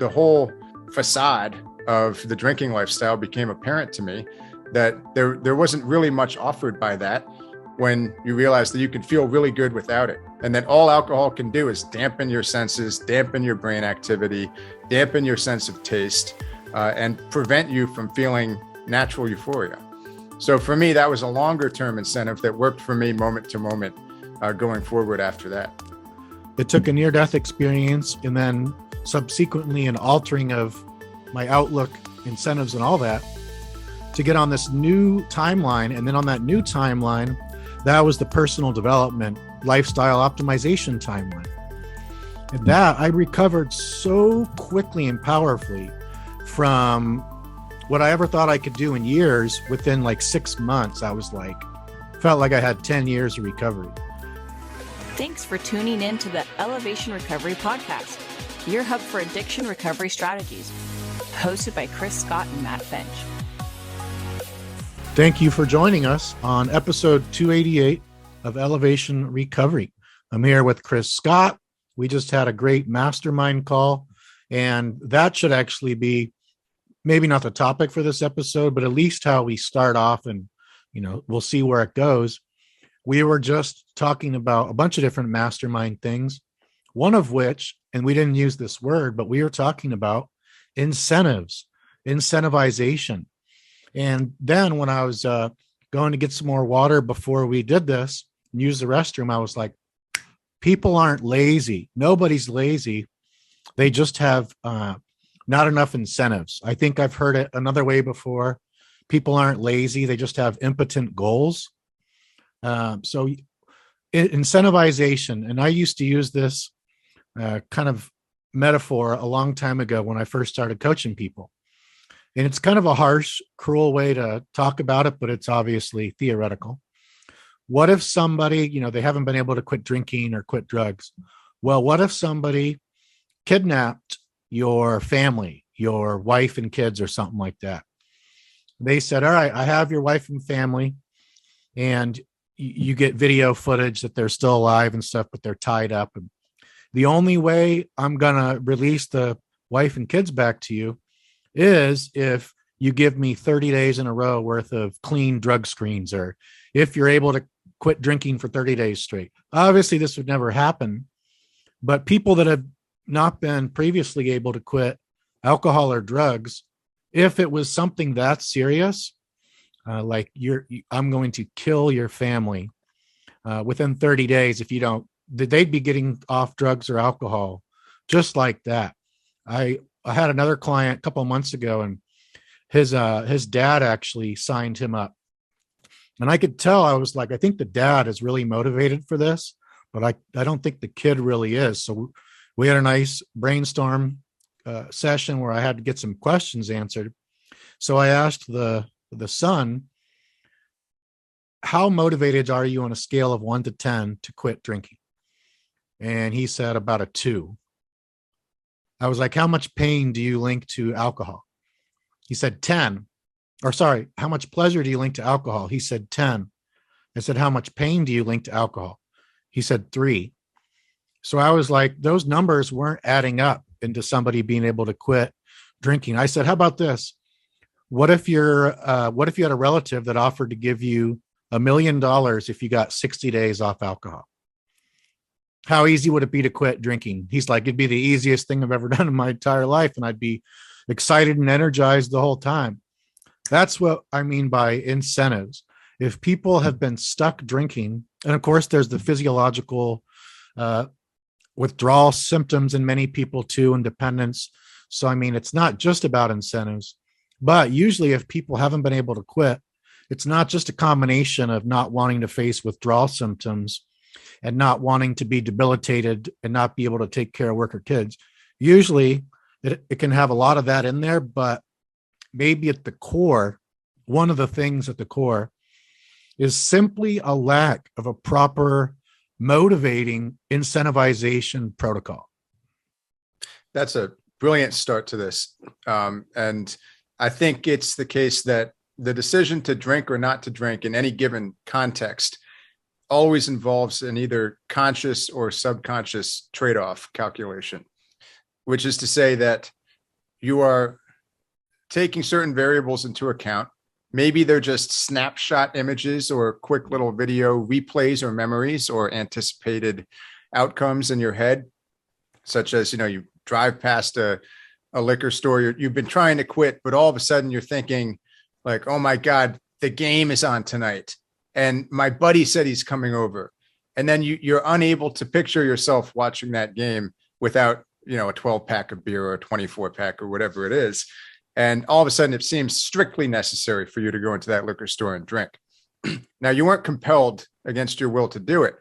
the whole facade of the drinking lifestyle became apparent to me, that there wasn't really much offered by that, when you realize that you can feel really good without it. And then all alcohol can do is dampen your senses, dampen your brain activity, dampen your sense of taste, and prevent you from feeling natural euphoria. So for me, that was a longer term incentive that worked for me moment to moment going forward after that. It took a near-death experience and then subsequently an altering of my outlook, incentives, and all that to get on this new timeline. And then on that new timeline, that was the personal development, lifestyle optimization timeline. And that I recovered so quickly and powerfully from what I ever thought I could do in years. Within like 6 months, I was like, felt like I had 10 years of recovery. Thanks for tuning in to the Elevation Recovery Podcast, your hub for addiction recovery strategies, hosted by Chris Scott and Matt Finch. Thank you for joining us on episode 288 of Elevation Recovery. I'm here with Chris Scott. We just had a great mastermind call, and that should actually be maybe not the topic for this episode, but at least how we start off, and we'll see where it goes. We were just talking about a bunch of different mastermind things, one of which, and we didn't use this word, but we were talking about incentives, incentivization. And then when I was going to get some more water before we did this and use the restroom, I was like, people aren't lazy. Nobody's lazy. They just have not enough incentives. I think I've heard it another way before. People aren't lazy. They just have impotent goals. So incentivization, and I used to use this kind of metaphor a long time ago when I first started coaching people. And it's kind of a harsh, cruel way to talk about it, but it's obviously theoretical. What if somebody, they haven't been able to quit drinking or quit drugs? Well, what if somebody kidnapped your family, your wife and kids or something like that? They said, all right, I have your wife and family, and you get video footage that they're still alive and stuff, but they're tied up. And the only way I'm going to release the wife and kids back to you is if you give me 30 days in a row worth of clean drug screens, or if you're able to quit drinking for 30 days straight. Obviously, this would never happen, but people that have not been previously able to quit alcohol or drugs, if it was something that serious, like I'm going to kill your family within 30 days if you don't, they'd be getting off drugs or alcohol just like that. I had another client a couple of months ago, and his dad actually signed him up. And I could tell, I was like, I think the dad is really motivated for this, but I don't think the kid really is. So we had a nice brainstorm session where I had to get some questions answered. So I asked the son, how motivated are you on a scale of 1 to 10 to quit drinking? And he said about a 2. I was like, how much pain do you link to alcohol? He said 10. Or sorry, how much pleasure do you link to alcohol? He said 10. I said, how much pain do you link to alcohol? He said 3. So I was like, those numbers weren't adding up into somebody being able to quit drinking. I said, how about this? What if you had a relative that offered to give you $1 million if you got 60 days off alcohol? How easy would it be to quit drinking? He's like, it'd be the easiest thing I've ever done in my entire life. And I'd be excited and energized the whole time. That's what I mean by incentives. If people have been stuck drinking, and of course there's the physiological withdrawal symptoms in many people too, and dependence. So, I mean, it's not just about incentives, but usually if people haven't been able to quit, it's not just a combination of not wanting to face withdrawal symptoms and not wanting to be debilitated and not be able to take care of work or kids. Usually it can have a lot of that in there, but maybe at the core, one of the things at the core is simply a lack of a proper motivating incentivization protocol. That's a brilliant start to this. And I think it's the case that the decision to drink or not to drink in any given context always involves an either conscious or subconscious trade-off calculation, which is to say that you are taking certain variables into account. Maybe they're just snapshot images or quick little video replays or memories or anticipated outcomes in your head, such as, you drive past a liquor store, you've been trying to quit, but all of a sudden you're thinking like, oh my God, the game is on tonight. And my buddy said he's coming over. And then you're unable to picture yourself watching that game without, a 12 pack of beer or a 24 pack or whatever it is. And all of a sudden it seems strictly necessary for you to go into that liquor store and drink. Now, you weren't compelled against your will to do it.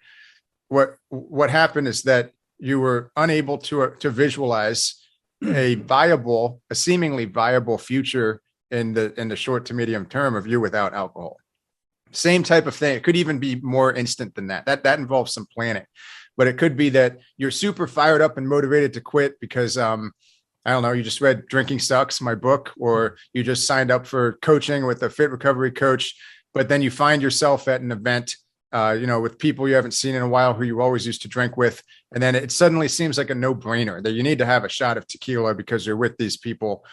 What happened is that you were unable to visualize a seemingly viable future in the short to medium term of you without alcohol. Same type of thing. It could even be more instant than that. That involves some planning, but it could be that you're super fired up and motivated to quit because, I don't know, you just read Drinking Sucks, my book, or you just signed up for coaching with a fit recovery coach, but then you find yourself at an event, with people you haven't seen in a while who you always used to drink with. And then it suddenly seems like a no-brainer that you need to have a shot of tequila because you're with these people.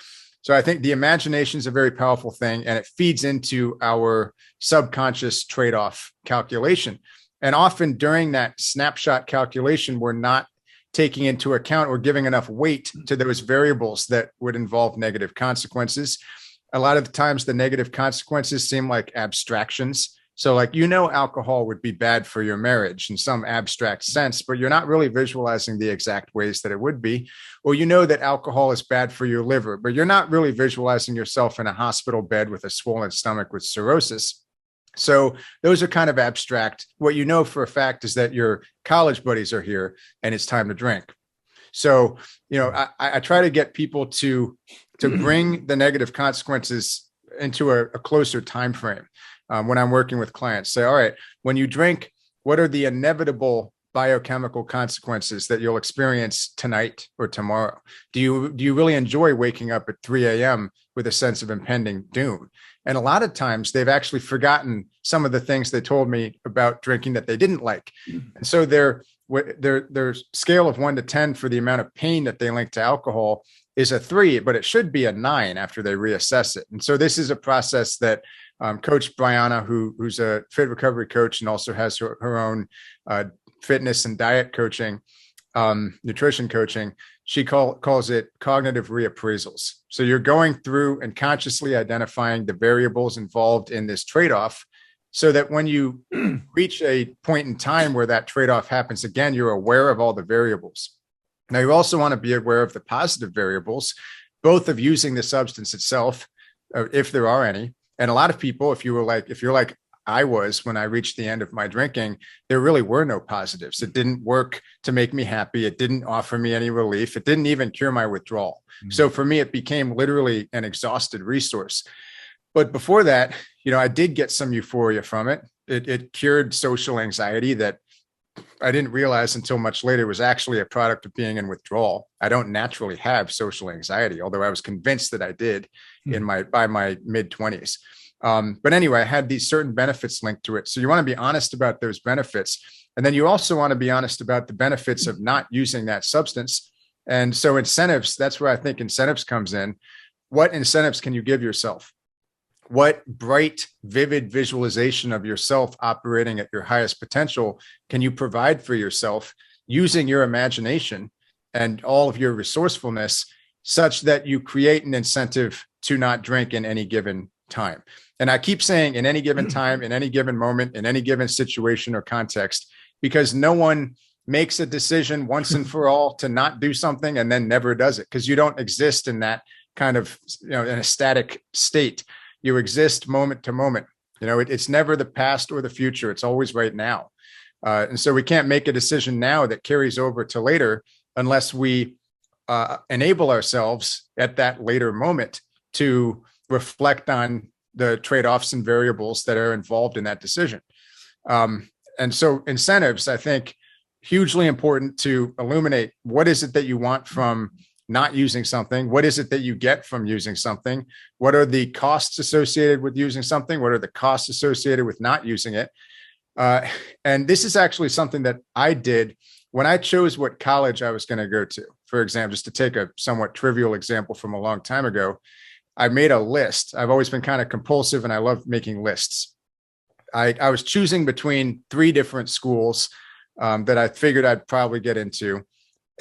So I think the imagination is a very powerful thing, and it feeds into our subconscious trade-off calculation. And often during that snapshot calculation, we're not taking into account or giving enough weight to those variables that would involve negative consequences. A lot of the times the negative consequences seem like abstractions. So like, alcohol would be bad for your marriage in some abstract sense, but you're not really visualizing the exact ways that it would be. Or that alcohol is bad for your liver, but you're not really visualizing yourself in a hospital bed with a swollen stomach with cirrhosis. So those are kind of abstract. What you know for a fact is that your college buddies are here and it's time to drink. So, I try to get people to bring the negative consequences into a closer time frame. When I'm working with clients, say, all right, when you drink, what are the inevitable biochemical consequences that you'll experience tonight or tomorrow? Do you really enjoy waking up at 3 a.m. with a sense of impending doom? And a lot of times they've actually forgotten some of the things they told me about drinking that they didn't like. And so their scale of 1 to 10 for the amount of pain that they link to alcohol is a 3, but it should be a 9 after they reassess it. And so this is a process that Coach Brianna, who's a fit recovery coach and also has her own fitness and diet coaching, nutrition coaching, she calls it cognitive reappraisals. So you're going through and consciously identifying the variables involved in this trade-off so that when you reach a point in time where that trade-off happens again, you're aware of all the variables. Now, you also want to be aware of the positive variables, both of using the substance itself, if there are any. And a lot of people, if you're like I was when I reached the end of my drinking, there really were no positives. It didn't work to make me happy. It didn't offer me any relief. It didn't even cure my withdrawal. Mm-hmm. So for me, it became literally an exhausted resource. But before that, I did get some euphoria from it. It cured social anxiety that I didn't realize until much later was actually a product of being in withdrawal. I don't naturally have social anxiety, although I was convinced that I did by my mid-20s. But anyway, I had these certain benefits linked to it. So you want to be honest about those benefits. And then you also want to be honest about the benefits of not using that substance. And so incentives, that's where I think incentives comes in. What incentives can you give yourself? What bright, vivid visualization of yourself operating at your highest potential can you provide for yourself using your imagination and all of your resourcefulness such that you create an incentive to not drink in any given time? And I keep saying in any given time, in any given moment, in any given situation or context, because no one makes a decision once and for all to not do something and then never does it, because you don't exist in that kind of, in a static state. You exist moment to moment. It's never the past or the future. It's always right now. And so we can't make a decision now that carries over to later unless we enable ourselves at that later moment to reflect on the trade-offs and variables that are involved in that decision. And so incentives, I think, hugely important to illuminate what is it that you want from not using something? What is it that you get from using something? What are the costs associated with using something? What are the costs associated with not using it? And this is actually something that I did when I chose what college I was going to go to. for example, just to take a somewhat trivial example from a long time ago, I made a list. I've always been kind of compulsive and I love making lists. I was choosing between 3 different schools that I figured I'd probably get into.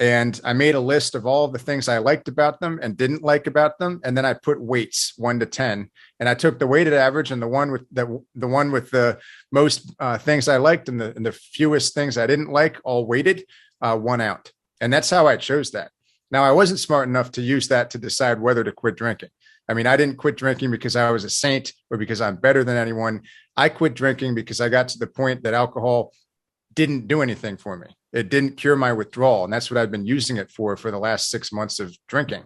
And I made a list of all the things I liked about them and didn't like about them. And then I put weights 1 to 10. And I took the weighted average, and the one with the most things I liked and the fewest things I didn't like, all weighted, won out. And that's how I chose that. Now, I wasn't smart enough to use that to decide whether to quit drinking. I mean, I didn't quit drinking because I was a saint or because I'm better than anyone. I quit drinking because I got to the point that alcohol didn't do anything for me. It didn't cure my withdrawal. And that's what I've been using it for the last 6 months of drinking.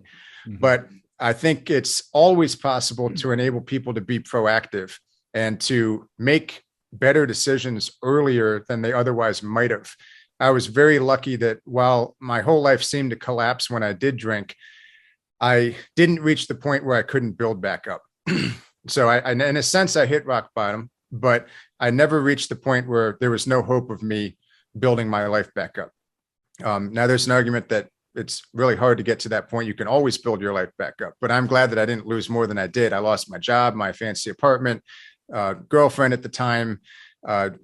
Mm-hmm. But I think it's always possible to enable people to be proactive and to make better decisions earlier than they otherwise might have. I was very lucky that while my whole life seemed to collapse when I did drink, I didn't reach the point where I couldn't build back up. So I, in a sense, I hit rock bottom, but I never reached the point where there was no hope of me building my life back up. Now there's an argument that it's really hard to get to that point. You can always build your life back up, but I'm glad that I didn't lose more than I did. I lost my job, my fancy apartment, girlfriend at the time,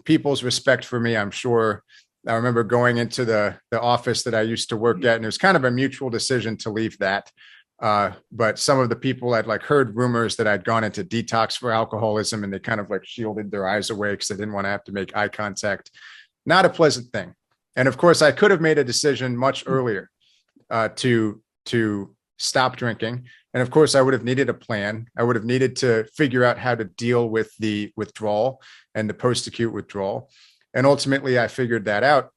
people's respect for me, I'm sure. I remember going into the office that I used to work at, and it was kind of a mutual decision to leave that. But some of the people I'd heard rumors that I'd gone into detox for alcoholism, and they kind of shielded their eyes away because they didn't want to have to make eye contact. Not a pleasant thing. And of course, I could have made a decision much earlier to stop drinking. And of course, I would have needed a plan. I would have needed to figure out how to deal with the withdrawal and the post-acute withdrawal. And ultimately, I figured that out.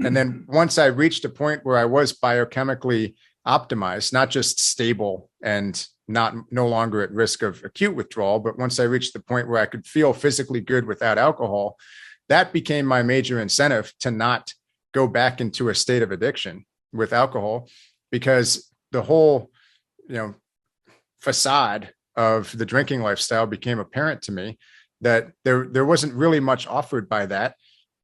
And then once I reached a point where I was biochemically optimized, not just stable and no longer at risk of acute withdrawal, but once I reached the point where I could feel physically good without alcohol, that became my major incentive to not go back into a state of addiction with alcohol, because the whole, facade of the drinking lifestyle became apparent to me that there wasn't really much offered by that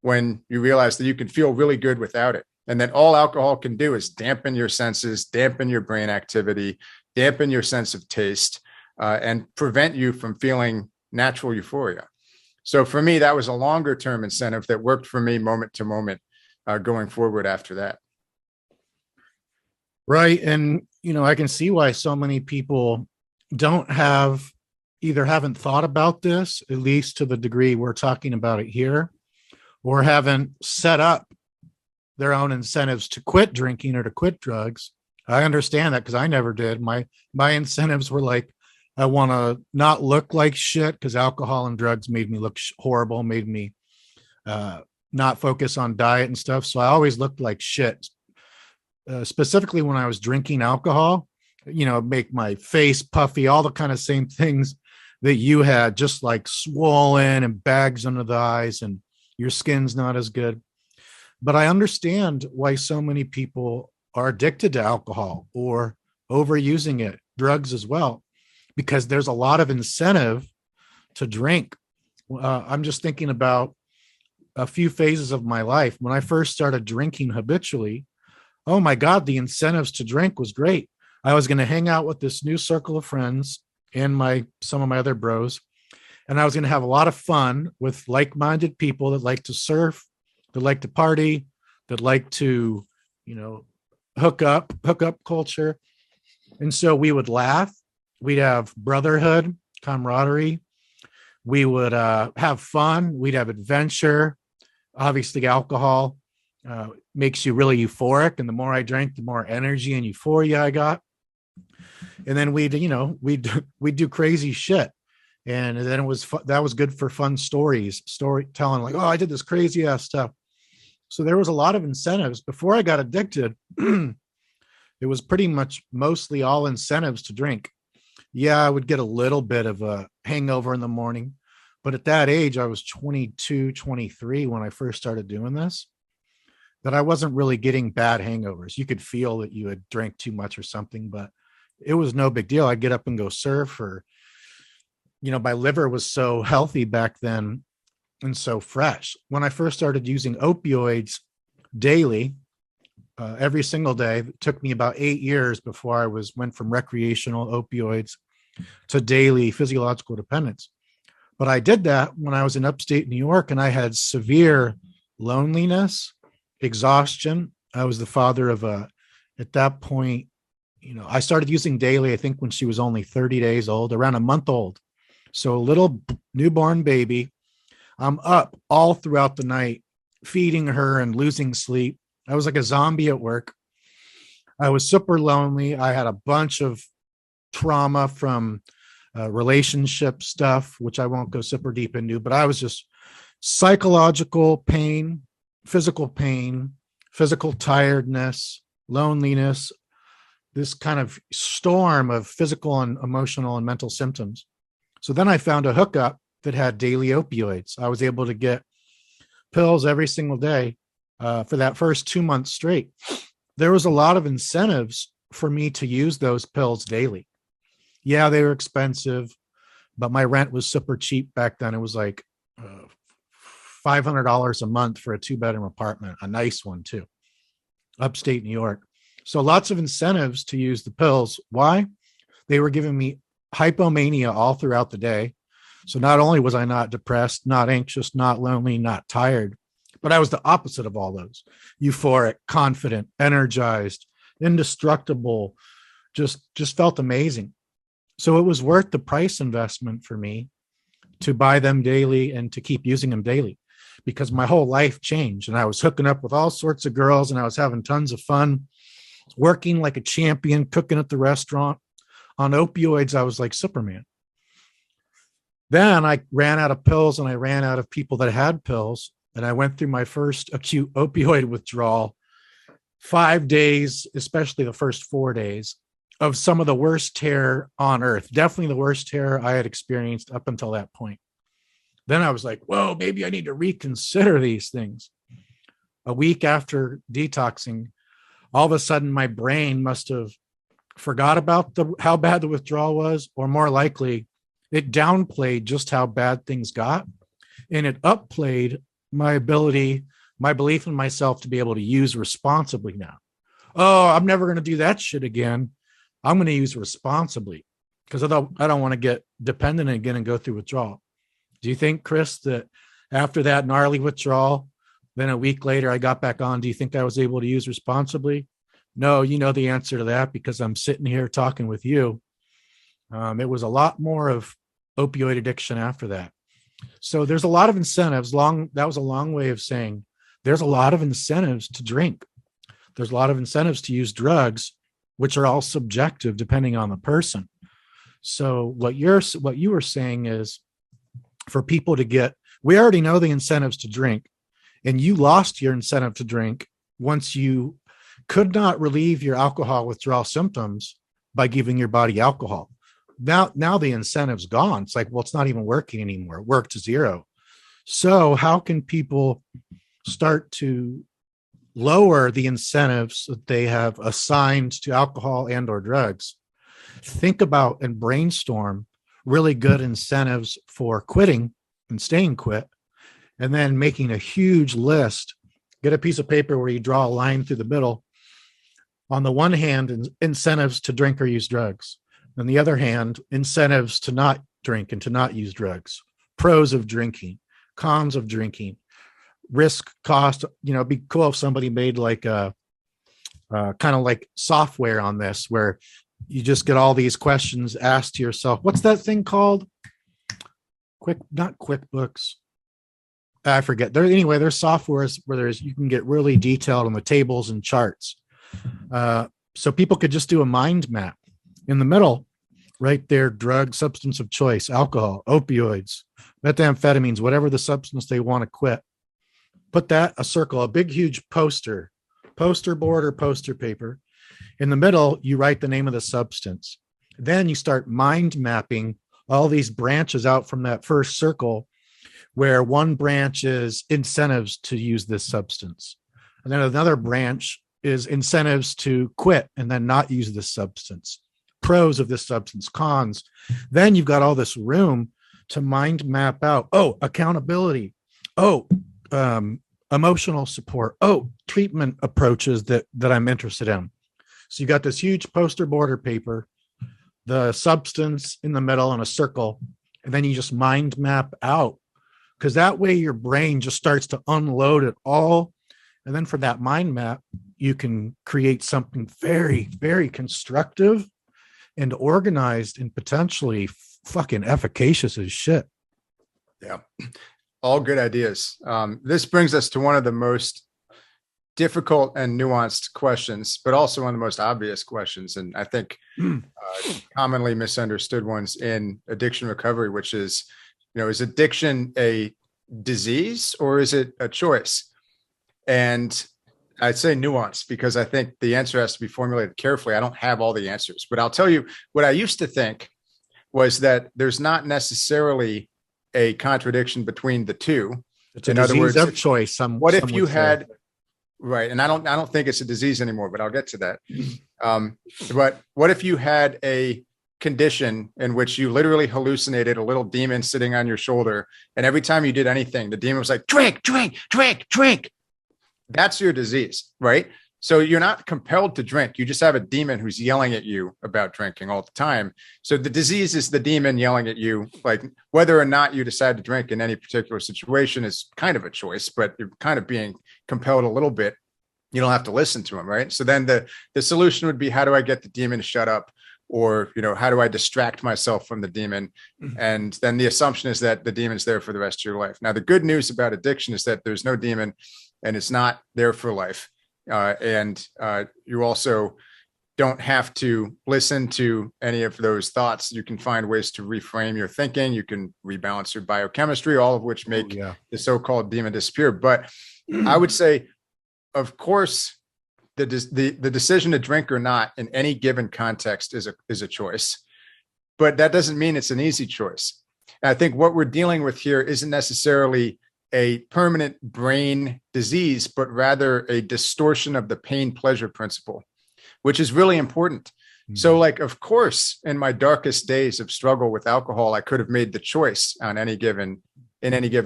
when you realize that you can feel really good without it. And that all alcohol can do is dampen your senses, dampen your brain activity, dampen your sense of taste, and prevent you from feeling natural euphoria. So for me, that was a longer term incentive that worked for me moment to moment going forward after that. Right. And, I can see why so many people haven't thought about this, at least to the degree we're talking about it here, or haven't set up their own incentives to quit drinking or to quit drugs. I understand that because I never did. My incentives were I want to not look like shit, because alcohol and drugs made me look horrible, made me not focus on diet and stuff. So I always looked like shit. Specifically when I was drinking alcohol, make my face puffy, all the kind of same things that you had, just swollen and bags under the eyes, and your skin's not as good. But I understand why so many people are addicted to alcohol or overusing it, drugs as well, because there's a lot of incentive to drink. I'm just thinking about a few phases of my life. When I first started drinking habitually, oh my God, the incentives to drink was great. I was going to hang out with this new circle of friends and some of my other bros, and I was going to have a lot of fun with like-minded people that like to surf, that like to party, that like to, hook up culture. And so we would laugh. We'd have brotherhood, camaraderie. We would have fun. We'd have adventure. Obviously, alcohol makes you really euphoric. And the more I drank, the more energy and euphoria I got. And then we'd do crazy shit. And then that was good for fun storytelling, oh, I did this crazy ass stuff. So there was a lot of incentives before I got addicted. It was pretty much mostly all incentives to drink. Yeah, I would get a little bit of a hangover in the morning, but at that age, I was 22, 23 when I first started doing this, that I wasn't really getting bad hangovers. You could feel that you had drank too much or something, but it was no big deal. I'd get up and go surf, or, my liver was so healthy back then and so fresh. When I first started using opioids daily, every single day. It took me about 8 years before I went from recreational opioids to daily physiological dependence. But I did that when I was in upstate New York, and I had severe loneliness, exhaustion. I was the father of at that point, I started using daily, I think when she was only 30 days old, around a month old. So a little newborn baby. I'm up all throughout the night, feeding her and losing sleep. I was like a zombie at work. I was super lonely. I had a bunch of trauma from relationship stuff, which I won't go super deep into, but I was just psychological pain, physical tiredness, loneliness, this kind of storm of physical and emotional and mental symptoms. So then I found a hookup that had daily opioids. I was able to get pills every single day for that first 2 months straight. There was a lot of incentives for me to use those pills daily. Yeah, they were expensive, but my rent was super cheap back then. It was like $500 a month for a 2-bedroom apartment, a nice one too, upstate New York. So lots of incentives to use the pills. Why? They were giving me hypomania all throughout the day. So not only was I not depressed, not anxious, not lonely, not tired, but I was the opposite of all those. Euphoric, confident, energized, indestructible, just felt amazing. So it was worth the price investment for me to buy them daily and to keep using them daily, because my whole life changed and I was hooking up with all sorts of girls and I was having tons of fun, working like a champion, cooking at the restaurant. On opioids, I was like Superman. Then I ran out of pills and I ran out of people that had pills. And I went through my first acute opioid withdrawal, 5 days, especially the first 4 days, of some of the worst terror on earth. Definitely the worst terror I had experienced up until that point. Then I was like, whoa, maybe I need to reconsider these things. A week after detoxing, all of a sudden my brain must have forgot about how bad the withdrawal was, or more likely, it downplayed just how bad things got, and it upplayed my belief in myself to be able to use responsibly now. Oh, I'm never going to do that shit again. I'm going to use responsibly because I don't want to get dependent again and go through withdrawal. Do you think, Chris, that after that gnarly withdrawal, then a week later I got back on, do you think I was able to use responsibly? No, you know the answer to that because I'm sitting here talking with you. It was a lot more of opioid addiction after that. So there's a lot of incentives. That was a long way of saying there's a lot of incentives to drink. There's a lot of incentives to use drugs, which are all subjective depending on the person. So what you were saying is for people to get, we already know the incentives to drink, and you lost your incentive to drink once you could not relieve your alcohol withdrawal symptoms by giving your body alcohol. Now the incentive's gone. It's like, well, it's not even working anymore. It worked to zero. So how can people start to lower the incentives that they have assigned to alcohol and or drugs? Think about and brainstorm really good incentives for quitting and staying quit, and then making a huge list. Get a piece of paper where you draw a line through the middle. On the one hand, incentives to drink or use drugs. On the other hand, incentives to not drink and to not use drugs. Pros of drinking, cons of drinking, risk, cost. It'd be cool if somebody made like a kind of like software on this where you just get all these questions asked to yourself. What's that thing called? Not QuickBooks. I forget. There's softwares where you can get really detailed on the tables and charts. So people could just do a mind map. In the middle, right there, drug, substance of choice, alcohol, opioids, methamphetamines, whatever the substance they want to quit. Put that, a circle, a big, huge poster board or poster paper. In the middle, you write the name of the substance. Then you start mind mapping all these branches out from that first circle, where one branch is incentives to use this substance. And then another branch is incentives to quit and then not use this substance. Pros of this substance, cons. Then you've got all this room to mind map out. Oh, accountability. Oh, Emotional support. Treatment approaches that I'm interested in. So you got this huge poster border paper, the substance in the middle in a circle, and then you just mind map out, because that way your brain just starts to unload it all. And then for that mind map, you can create something very, very constructive and organized and potentially fucking efficacious as shit. Yeah. All good ideas. This brings us to one of the most difficult and nuanced questions, but also one of the most obvious questions, and I think commonly misunderstood ones in addiction recovery, which is, is addiction a disease or is it a choice? And I'd say nuance, because I think the answer has to be formulated carefully. I don't have all the answers, but I'll tell you what I used to think was that there's not necessarily a contradiction between the two. It's in other words, of choice. What if you had, right? And I don't think it's a disease anymore, but I'll get to that. But what if you had a condition in which you literally hallucinated a little demon sitting on your shoulder, and every time you did anything, the demon was like, drink, drink, drink, drink. That's your disease, right? So you're not compelled to drink. You just have a demon who's yelling at you about drinking all the time. So the disease is the demon yelling at you. Like, whether or not you decide to drink in any particular situation is kind of a choice, but you're kind of being compelled a little bit. You don't have to listen to him, right? So then the solution would be, how do I get the demon to shut up? Or, how do I distract myself from the demon? And then the assumption is that the demon's there for the rest of your life. Now, the good news about addiction is that there's no demon and it's not there for life. And you also don't have to listen to any of those thoughts. You can find ways to reframe your thinking. You can rebalance your biochemistry, all of which make the so-called demon disappear. But I would say, of course, the decision to drink or not in any given context is a choice, but that doesn't mean it's an easy choice. And I think what we're dealing with here isn't necessarily a permanent brain disease, but rather a distortion of the pain-pleasure principle, which is really important. So, like, of course, in my darkest days of struggle with alcohol, I could have made the choice in any given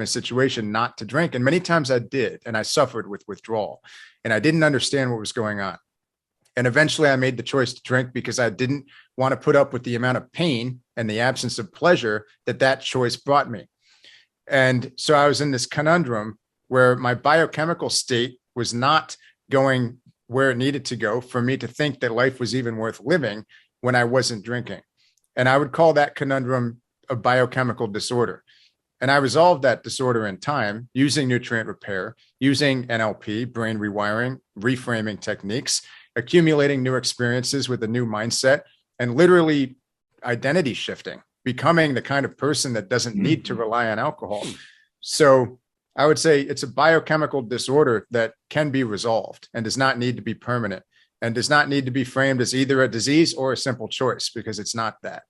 situation not to drink. And many times I did, and I suffered with withdrawal, and I didn't understand what was going on. And eventually I made the choice to drink because I didn't want to put up with the amount of pain and the absence of pleasure that choice brought me. And so I was in this conundrum where my biochemical state was not going where it needed to go for me to think that life was even worth living when I wasn't drinking. And I would call that conundrum a biochemical disorder. And I resolved that disorder in time using nutrient repair, using NLP, brain rewiring, reframing techniques, accumulating new experiences with a new mindset, and literally identity shifting, becoming the kind of person that doesn't need to rely on alcohol. So I would say it's a biochemical disorder that can be resolved and does not need to be permanent and does not need to be framed as either a disease or a simple choice, because it's not that.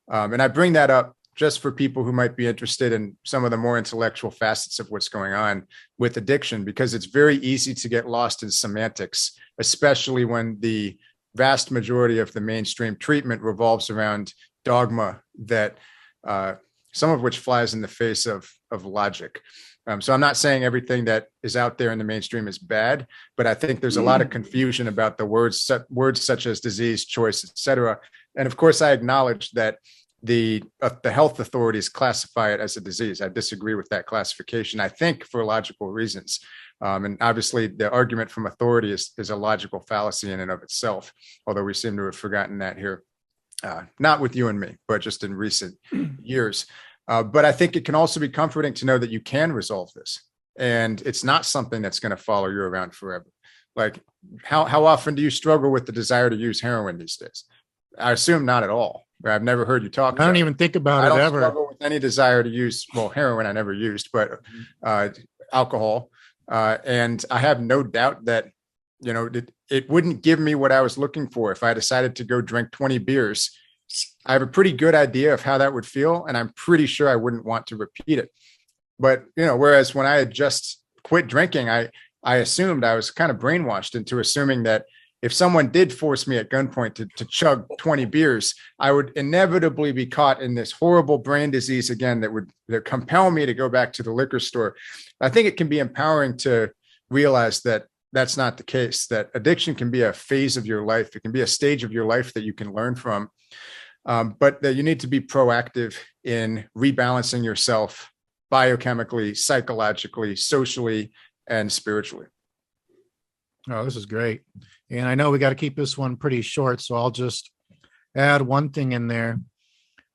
And I bring that up just for people who might be interested in some of the more intellectual facets of what's going on with addiction, because it's very easy to get lost in semantics, especially when the vast majority of the mainstream treatment revolves around dogma that some of which flies in the face of logic. So I'm not saying everything that is out there in the mainstream is bad, but I think there's a lot of confusion about the words such as disease, choice, etc. And of course, I acknowledge that the health authorities classify it as a disease. I disagree with that classification, I think, for logical reasons. And obviously, the argument from authority is a logical fallacy in and of itself, although we seem to have forgotten that here. Not with you and me, but just in recent years. But I think it can also be comforting to know that you can resolve this. And it's not something that's going to follow you around forever. Like, how often do you struggle with the desire to use heroin these days? I assume not at all. I've never heard you talk. I don't even think about it ever. I don't struggle with any desire to use, heroin I never used, but alcohol. And I have no doubt that, it wouldn't give me what I was looking for if I decided to go drink 20 beers. I have a pretty good idea of how that would feel, and I'm pretty sure I wouldn't want to repeat it. But, whereas when I had just quit drinking, I assumed, I was kind of brainwashed into assuming that if someone did force me at gunpoint to chug 20 beers, I would inevitably be caught in this horrible brain disease again that would compel me to go back to the liquor store. I think it can be empowering to realized that that's not the case, that addiction can be a phase of your life. It can be a stage of your life that you can learn from, but that you need to be proactive in rebalancing yourself biochemically, psychologically, socially, and spiritually. Oh, this is great. And I know we got to keep this one pretty short, so I'll just add one thing in there.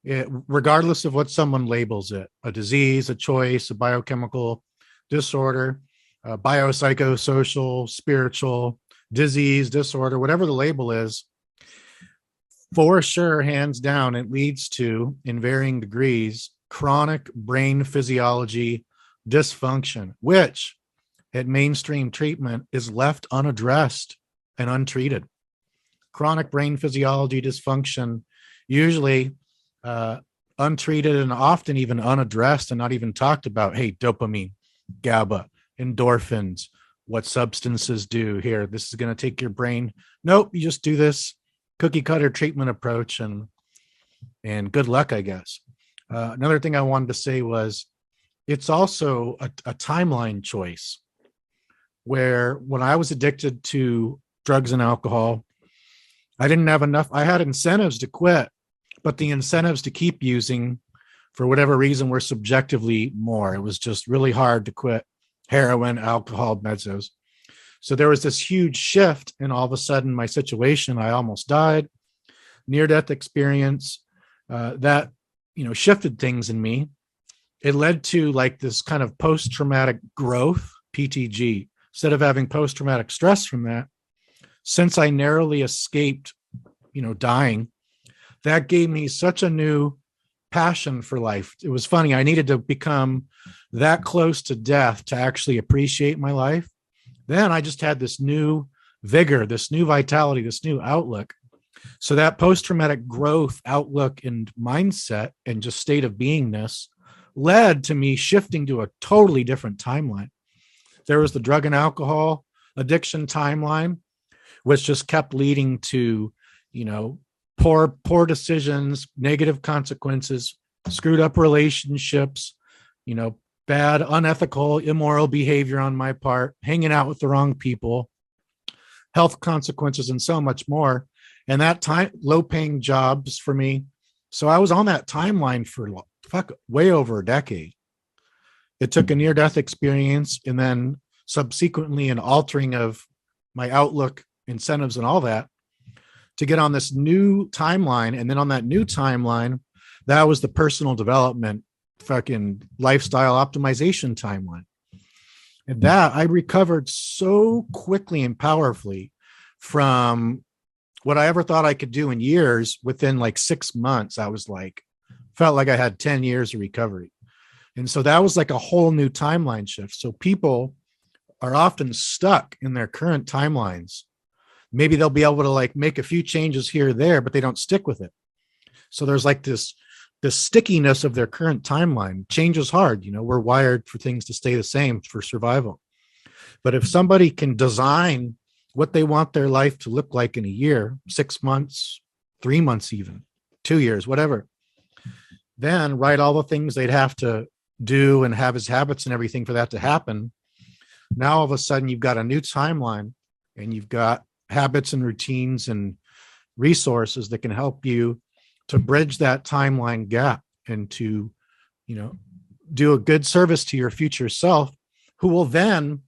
Regardless of what someone labels it, a disease, a choice, a biochemical disorder, biopsychosocial, spiritual, disease, disorder, whatever the label is, for sure, hands down, it leads to, in varying degrees, chronic brain physiology dysfunction, which at mainstream treatment is left unaddressed and untreated. Chronic brain physiology dysfunction, usually untreated and often even unaddressed and not even talked about. Hey, dopamine, GABA, endorphins, what substances do here. This is going to take your brain. Nope, you just do this cookie cutter treatment approach and good luck, I guess. Another thing I wanted to say was it's also a timeline choice, where when I was addicted to drugs and alcohol, I didn't have enough. I had incentives to quit, but the incentives to keep using, for whatever reason, were subjectively more. It was just really hard to quit heroin, alcohol, benzos. So there was this huge shift, and all of a sudden my situation, I almost died, near-death experience, that, shifted things in me. It led to like this kind of post-traumatic growth, PTG, instead of having post-traumatic stress from that. Since I narrowly escaped, dying, that gave me such a new passion for life. It was funny. I needed to become that close to death to actually appreciate my life. Then I just had this new vigor, this new vitality, this new outlook. So that post-traumatic growth outlook and mindset and just state of beingness led to me shifting to a totally different timeline. There was the drug and alcohol addiction timeline, which just kept leading to, poor decisions, negative consequences, screwed up relationships, bad, unethical, immoral behavior on my part, hanging out with the wrong people, health consequences, and so much more. And that time, low-paying jobs for me. So I was on that timeline for way over a decade. It took a near-death experience and then subsequently an altering of my outlook, incentives, and all that to get on this new timeline. And then on that new timeline, that was the personal development, fucking lifestyle optimization timeline. And that I recovered so quickly and powerfully from what I ever thought I could do in years. Within like 6 months, I was like, felt like I had 10 years of recovery. And so that was like a whole new timeline shift. So people are often stuck in their current timelines. Maybe they'll be able to like make a few changes here or there, but they don't stick with it. So there's like this stickiness of their current timeline. Change is hard. We're wired for things to stay the same for survival. But if somebody can design what they want their life to look like in a year, 6 months, 3 months, even 2 years, whatever, then write all the things they'd have to do and have as habits and everything for that to happen. Now, all of a sudden, you've got a new timeline and you've got habits and routines and resources that can help you to bridge that timeline gap and to, do a good service to your future self, who will then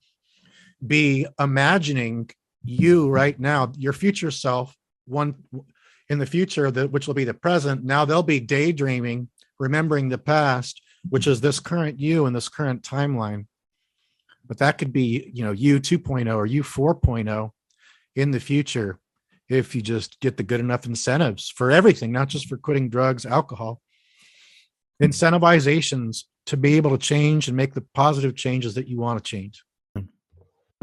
be imagining you right now, your future self, one in the future, which will be the present. Now they'll be daydreaming, remembering the past, which is this current you and this current timeline. But that could be, you 2.0 or you 4.0 in the future, if you just get the good enough incentives for everything, not just for quitting drugs, alcohol, incentivizations to be able to change and make the positive changes that you want to change.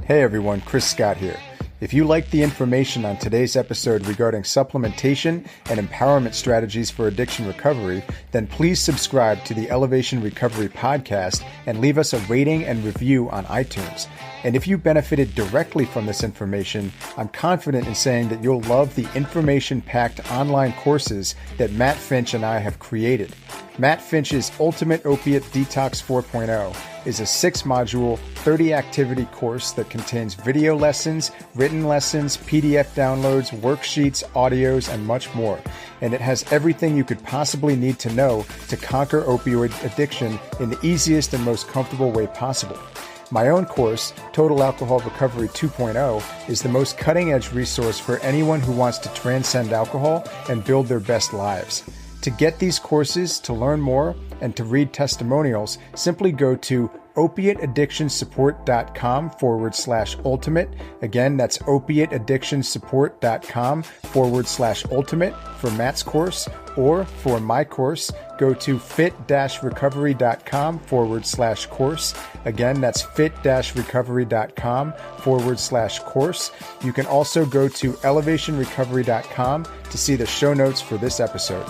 Hey everyone, Chris Scott here. If you liked the information on today's episode regarding supplementation and empowerment strategies for addiction recovery, then please subscribe to the Elevation Recovery podcast and leave us a rating and review on iTunes. And if you benefited directly from this information, I'm confident in saying that you'll love the information-packed online courses that Matt Finch and I have created. Matt Finch's Ultimate Opiate Detox 4.0 is a 6-module, 30-activity course that contains video lessons, written lessons, PDF downloads, worksheets, audios, and much more. And it has everything you could possibly need to know to conquer opioid addiction in the easiest and most comfortable way possible. My own course, Total Alcohol Recovery 2.0, is the most cutting-edge resource for anyone who wants to transcend alcohol and build their best lives. To get these courses, to learn more, and to read testimonials, simply go to opiateaddictionsupport.com/ultimate. Again, that's opiateaddictionsupport.com/ultimate for Matt's course, or for my course, go to fit-recovery.com/course. Again, that's fit-recovery.com/course. You can also go to elevationrecovery.com to see the show notes for this episode.